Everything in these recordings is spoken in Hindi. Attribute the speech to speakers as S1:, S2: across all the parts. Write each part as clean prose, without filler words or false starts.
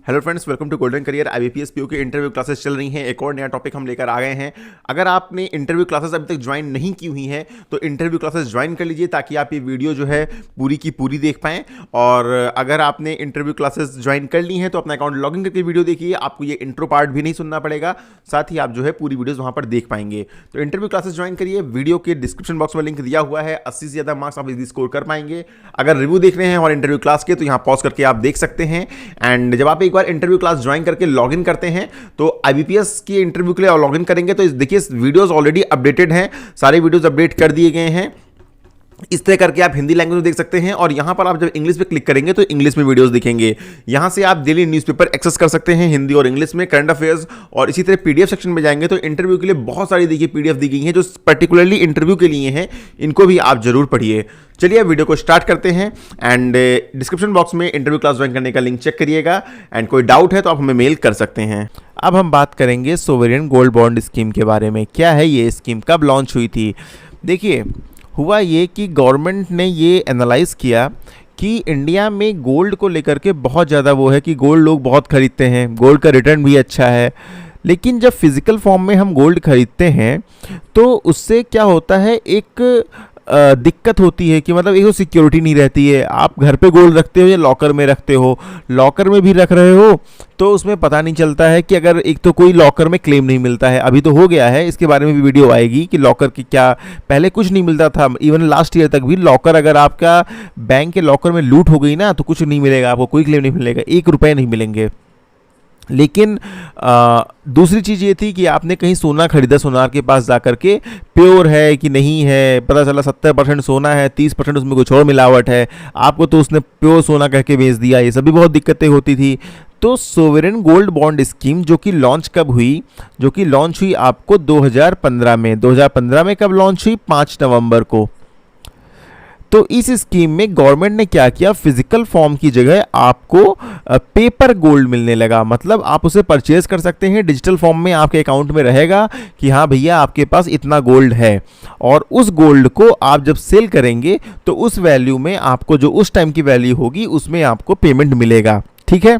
S1: Hello friends, welcome to golden career. IBPS PO की इंटरव्यू क्लासेस चल रही हैं। एक और नया टॉपिक हम लेकर आ गए हैं। अगर आपने इंटरव्यू क्लासेस अभी तक ज्वाइन नहीं की हुई हैं तो इंटरव्यू क्लासेस ज्वाइन कर लीजिए ताकि आप ये वीडियो जो है पूरी की पूरी देख पाएं। और अगर आपने इंटरव्यू क्लासेस ज्वाइन कर ली हैं तो अपना अकाउंट लॉगिन करके वीडियो देखिए, आपको ये इंट्रो पार्ट भी नहीं सुनना पड़ेगा, साथ ही आप जो है पूरी वीडियोज वहां पर देख पाएंगे। तो इंटरव्यू क्लासेस ज्वाइन करिए। वीडियो के डिस्क्रिप्शन बॉक्स में लिंक दिया हुआ है। 80 से ज़्यादा मार्क्स आप इजीली स्कोर कर पाएंगे। अगर रिव्यू देख रहे हैं और इंटरव्यू क्लास के तो यहाँ पॉज करके आप देख सकते हैं। एंड जब आप एक बार इंटरव्यू क्लास ज्वाइन करके लॉगिन करते हैं तो आईबीपीएस की इंटरव्यू के लिए लॉगिन करेंगे तो देखिए वीडियोस ऑलरेडी अपडेटेड हैं, सारे वीडियोस अपडेट कर दिए गए हैं। इस तरह करके आप हिंदी लैंग्वेज में देख सकते हैं और यहां पर आप जब इंग्लिश पे क्लिक करेंगे तो इंग्लिश में वीडियोस दिखेंगे। यहां से आप डेली न्यूज़पेपर एक्सेस कर सकते हैं हिंदी और इंग्लिश में, करंट अफेयर्स। और इसी तरह पीडीएफ सेक्शन में जाएंगे तो इंटरव्यू के लिए बहुत सारी देखिए पीडीएफ दी गई हैं जो पर्टिकुलरली इंटरव्यू के लिए हैं। इनको भी आप जरूर पढ़िए। चलिए वीडियो को स्टार्ट करते हैं। एंड डिस्क्रिप्शन बॉक्स में इंटरव्यू क्लास ज्वाइन करने का लिंक चेक करिएगा। एंड कोई डाउट है तो आप हमें मेल कर सकते हैं।
S2: अब हम बात करेंगे सोवरेन गोल्ड बॉन्ड स्कीम के बारे में। क्या है ये स्कीम, कब लॉन्च हुई थी? देखिए, हुआ ये कि गवर्नमेंट ने ये एनालाइज़ किया कि इंडिया में गोल्ड को लेकर के बहुत ज़्यादा वो है कि गोल्ड लोग बहुत खरीदते हैं, गोल्ड का रिटर्न भी अच्छा है। लेकिन जब फिज़िकल फॉर्म में हम गोल्ड खरीदते हैं तो उससे क्या होता है, एक दिक्कत होती है कि मतलब एक तो सिक्योरिटी नहीं रहती है। आप घर पे गोल्ड रखते हो या लॉकर में रखते हो, लॉकर में भी रख रहे हो तो उसमें पता नहीं चलता है कि अगर एक तो कोई लॉकर में क्लेम नहीं मिलता है। अभी तो हो गया है, इसके बारे में भी वीडियो आएगी कि लॉकर की क्या, पहले कुछ नहीं मिलता था। इवन लास्ट ईयर तक भी लॉकर, अगर आपका बैंक के लॉकर में लूट हो गई ना तो कुछ नहीं मिलेगा, आपको कोई क्लेम नहीं मिलेगा, 1 रुपये नहीं मिलेंगे। लेकिन दूसरी चीज़ ये थी कि आपने कहीं सोना खरीदा, सोनार के पास जाकर के प्योर है कि नहीं है, पता चला 70% सोना है, 30% उसमें कुछ और मिलावट है, आपको तो उसने प्योर सोना कह के बेच दिया। ये सभी बहुत दिक्कतें होती थी। तो सोवरेन गोल्ड बॉन्ड स्कीम जो कि लॉन्च कब हुई, जो कि लॉन्च हुई आपको 2015 में। 2015 में कब लॉन्च हुई? 5 नवंबर को। तो इस स्कीम में गवर्नमेंट ने क्या किया, फिजिकल फॉर्म की जगह आपको पेपर गोल्ड मिलने लगा। मतलब आप उसे परचेज कर सकते हैं, डिजिटल फॉर्म में आपके अकाउंट में रहेगा कि हाँ भैया आपके पास इतना गोल्ड है। और उस गोल्ड को आप जब सेल करेंगे तो उस वैल्यू में आपको, जो उस टाइम की वैल्यू होगी उसमें आपको पेमेंट मिलेगा। ठीक है,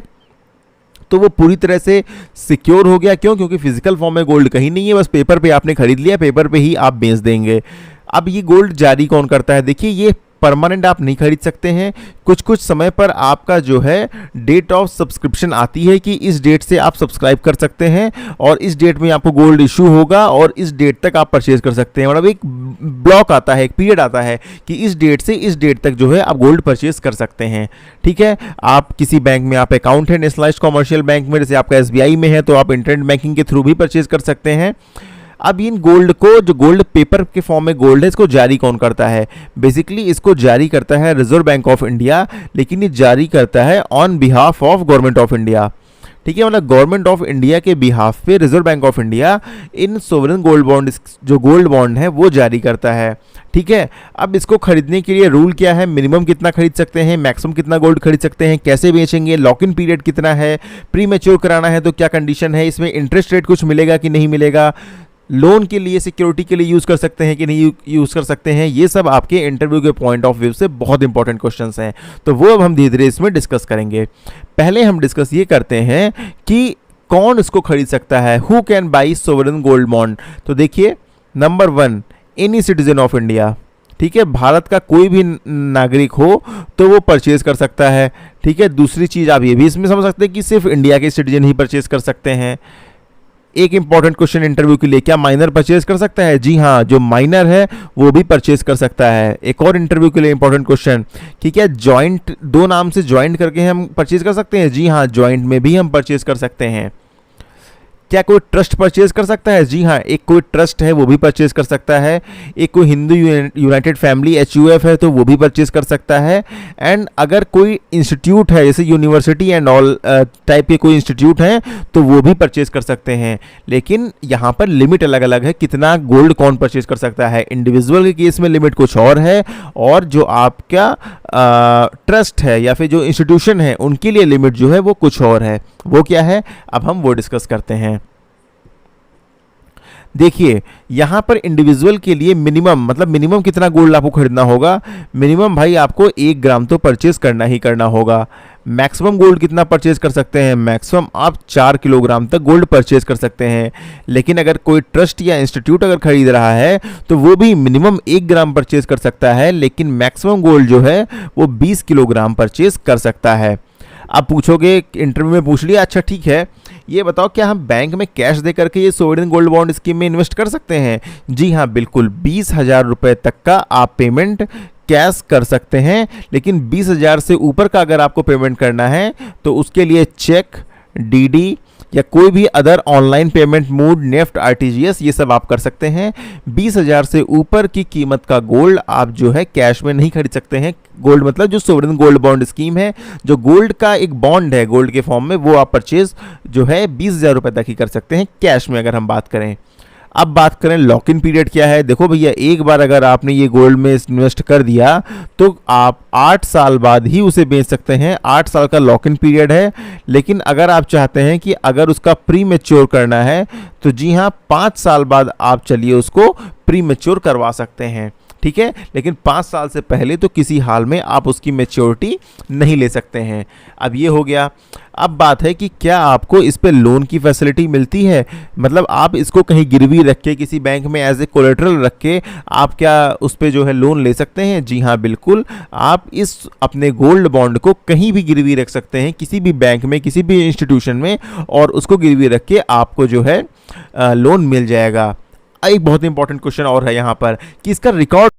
S2: तो वो पूरी तरह से सिक्योर हो गया। क्यों? क्योंकि फिजिकल फॉर्म में गोल्ड कहीं नहीं है, बस पेपर पे आपने खरीद लिया, पेपर पे ही आप बेच देंगे। अब ये गोल्ड जारी कौन करता है? देखिए, ये परमानेंट आप नहीं खरीद सकते हैं। कुछ कुछ समय पर आपका जो है डेट ऑफ सब्सक्रिप्शन आती है कि इस डेट से आप सब्सक्राइब कर सकते हैं और इस डेट में आपको गोल्ड इशू होगा और इस डेट तक आप परचेज कर सकते हैं। मतलब एक ब्लॉक आता है, एक पीरियड आता है कि इस डेट से इस डेट तक जो है आप गोल्ड परचेज कर सकते हैं। ठीक है, आप किसी बैंक में आप अकाउंट है नेशनलाइज्ड कॉमर्शियल बैंक में, जैसे आपका एसबीआई में है तो आप इंटरनेट बैंकिंग के थ्रू भी परचेज कर सकते हैं। अब इन गोल्ड को, जो गोल्ड पेपर के फॉर्म में गोल्ड है, इसको जारी कौन करता है? बेसिकली इसको जारी करता है रिजर्व बैंक ऑफ इंडिया, लेकिन ये जारी करता है on behalf of government of India. ठीक है, मतलब गवर्नमेंट ऑफ इंडिया के बिहाफ पे reserve bank of India in sovereign gold bond, जो गोल्ड बॉन्ड है वो जारी करता है। ठीक है, अब इसको खरीदने के लिए रूल क्या है, मिनिमम कितना खरीद सकते हैं, मैक्सिमम कितना गोल्ड खरीद सकते हैं, कैसे बेचेंगे, लॉक इन पीरियड कितना है, प्री मैच्योर कराना है तो क्या कंडीशन है, इसमें इंटरेस्ट रेट कुछ मिलेगा कि नहीं मिलेगा, लोन के लिए, सिक्योरिटी के लिए यूज़ कर सकते हैं कि नहीं यूज़ कर सकते हैं, ये सब आपके इंटरव्यू के पॉइंट ऑफ व्यू से बहुत इंपॉर्टेंट क्वेश्चंस हैं। तो वो अब हम धीरे धीरे इसमें डिस्कस करेंगे। पहले हम डिस्कस ये करते हैं कि कौन इसको खरीद सकता है, who can buy sovereign gold bond. तो देखिए, number 1, any citizen of India. ठीक है, भारत का कोई भी नागरिक हो तो वो परचेज कर सकता है। ठीक है, दूसरी चीज़ आप ये भी इसमें समझ सकते हैं कि सिर्फ इंडिया के सिटीजन ही परचेज कर सकते हैं। एक इंपॉर्टेंट क्वेश्चन इंटरव्यू के लिए, क्या माइनर परचेज कर सकता है? जी हाँ, जो माइनर है वो भी परचेज कर सकता है। एक और इंटरव्यू के लिए इंपॉर्टेंट क्वेश्चन कि क्या जॉइंट, दो नाम से जॉइंट करके हम परचेज कर सकते हैं? जी हाँ, जॉइंट में भी हम परचेज कर सकते हैं। क्या कोई ट्रस्ट परचेज कर सकता है? जी हाँ, एक कोई ट्रस्ट है वो भी परचेज कर सकता है। एक कोई हिंदू यूनाइटेड फैमिली HUF है तो वो भी परचेज कर सकता है। एंड अगर कोई इंस्टीट्यूट है, जैसे यूनिवर्सिटी एंड ऑल टाइप के कोई इंस्टीट्यूट हैं तो वो भी परचेज कर सकते हैं। लेकिन यहाँ पर लिमिट अलग अलग है, कितना गोल्ड कौन परचेज कर सकता है। इंडिविजुअल के केस में लिमिट कुछ और है, और जो आपका ट्रस्ट है या फिर जो इंस्टीट्यूशन है उनके लिए लिमिट जो है वो कुछ और है। वो क्या है, अब हम वो डिस्कस करते हैं। देखिए यहाँ पर इंडिविजुअल के लिए मिनिमम, मतलब मिनिमम कितना गोल्ड आपको खरीदना होगा, मिनिमम भाई आपको 1 ग्राम तो परचेज करना ही करना होगा। मैक्सिमम गोल्ड कितना परचेज कर सकते हैं, मैक्सिमम आप 4 किलोग्राम तक गोल्ड परचेज कर सकते हैं। लेकिन अगर कोई ट्रस्ट या इंस्टीट्यूट अगर खरीद रहा है तो वो भी मिनिमम 1 ग्राम परचेज कर सकता है, लेकिन मैक्सिमम गोल्ड जो है वो 20 किलोग्राम परचेज कर सकता है। आप पूछोगे, इंटरव्यू में पूछ लिया, अच्छा ठीक है ये बताओ क्या हम बैंक में कैश दे करके ये सोवरेन गोल्ड बॉन्ड स्कीम में इन्वेस्ट कर सकते हैं? जी हाँ बिल्कुल, 20,000 रुपये तक का आप पेमेंट कैश कर सकते हैं। लेकिन 20,000 से ऊपर का अगर आपको पेमेंट करना है तो उसके लिए चेक, डीडी या कोई भी other online payment mode, NEFT, RTGS, ये सब आप कर सकते हैं। 20,000 से ऊपर की कीमत का गोल्ड आप जो है कैश में नहीं खरीद सकते हैं। गोल्ड मतलब जो सोवरेन गोल्ड बॉन्ड स्कीम है, जो गोल्ड का एक बॉन्ड है गोल्ड के फॉर्म में, वो आप परचेज जो है 20,000 रुपये तक ही कर सकते हैं कैश में अगर हम बात करें। अब बात करें लॉक इन पीरियड क्या है। देखो भैया, एक बार अगर आपने ये गोल्ड में इन्वेस्ट कर दिया तो आप 8 साल बाद ही उसे बेच सकते हैं। 8 साल का लॉक इन पीरियड है। लेकिन अगर आप चाहते हैं कि अगर उसका प्री मैच्योर करना है तो जी हाँ 5 साल बाद आप चलिए उसको प्री मैच्योर करवा सकते हैं, ठीक है। लेकिन 5 साल से पहले तो किसी हाल में आप उसकी मैच्योरिटी नहीं ले सकते हैं। अब ये हो गया। अब बात है कि क्या आपको इस पे लोन की फैसिलिटी मिलती है, मतलब आप इसको कहीं गिरवी रख के किसी बैंक में एज ए कोलेटरल रख के आप क्या उस पे जो है लोन ले सकते हैं? जी हाँ बिल्कुल, आप इस अपने गोल्ड बॉन्ड को कहीं भी गिरवी रख सकते हैं, किसी भी बैंक में, किसी भी इंस्टीट्यूशन में, और उसको गिरवी रख के आपको जो है लोन मिल जाएगा। एक बहुत इंपॉर्टेंट क्वेश्चन और है यहाँ पर कि इसका रिकॉर्ड